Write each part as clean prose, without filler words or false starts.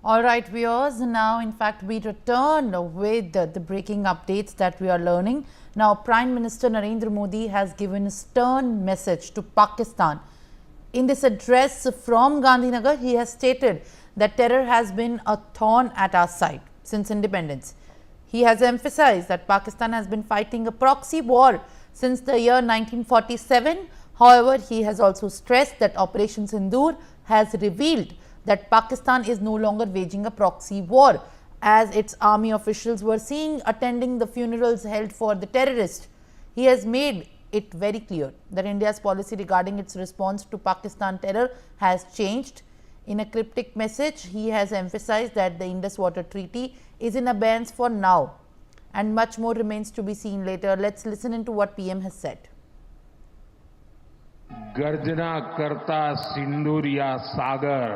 All right, viewers. Now, in fact, we return with the breaking updates that we are learning. Now, Prime Minister Narendra Modi has given a stern message to Pakistan. In this address from Gandhinagar, he has stated that terror has been a thorn at our side since independence. He has emphasized that Pakistan has been fighting a proxy war since the year 1947. However, he has also stressed that Operation Sindoor has revealed that Pakistan is no longer waging a proxy war, as its army officials were seen attending the funerals held for the terrorist. He has made it very clear that India's policy regarding its response to Pakistan terror has changed. In a cryptic message, he has emphasized that the Indus Water Treaty is in abeyance for now and much more remains to be seen later. Let's listen into what PM has said. गर्जना करता सिंदूरिया सागर,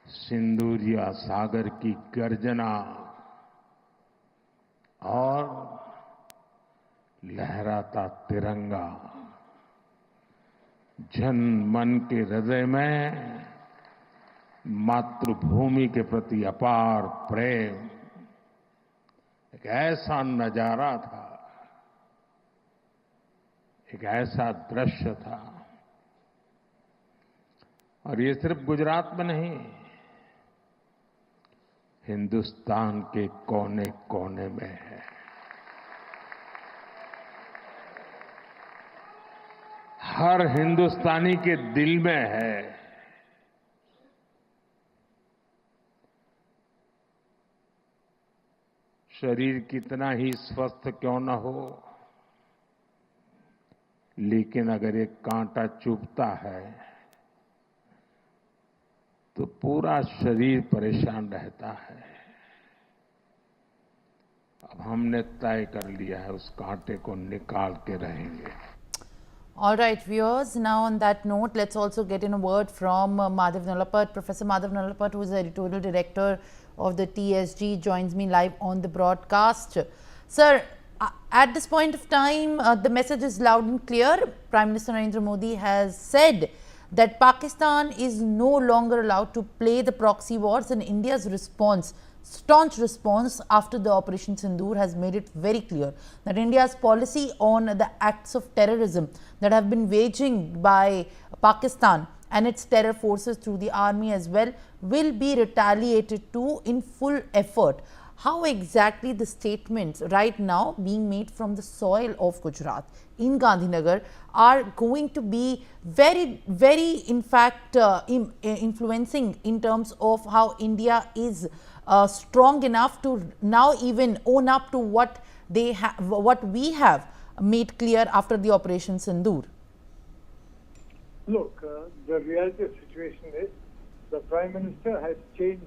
सिंदूरिया सागर की गर्जना और लहराता तिरंगा जन मन के हृदय में मातृभूमि के प्रति अपार प्रेम एक ऐसा नजारा था, एक ऐसा दृश्य था। और ये सिर्फ गुजरात में नहीं, हिंदुस्तान के कोने कोने में है। हर हिंदुस्तानी के दिल में है। शरीर कितना ही स्वस्थ क्यों न हो, लेकिन अगर एक कांटा चुभता है तो पूरा शरीर परेशान रहता है। अब हमने तय कर लिया है, उस कांटे को निकाल के रहेंगे। All right, viewers. Now, on that note, let's also get in a word from Madhav Nalapat. Professor Madhav Nalapat, who is the editorial director of the TSG, joins me live on the broadcast. Sir, at this point of time, the message is loud and clear. Prime Minister Narendra Modi has said that Pakistan is no longer allowed to play the proxy wars, and India's response, staunch response after the Operation Sindoor, has made it very clear that India's policy on the acts of terrorism that have been waging by Pakistan and its terror forces through the army as well will be retaliated to in full effort. How exactly the statements right now being made from the soil of Gujarat in Gandhinagar are going to be very in fact influencing in terms of how India is strong enough to now even own up to what we have made clear after the Operation Sindoor? Look, the reality of the situation is the Prime Minister has changed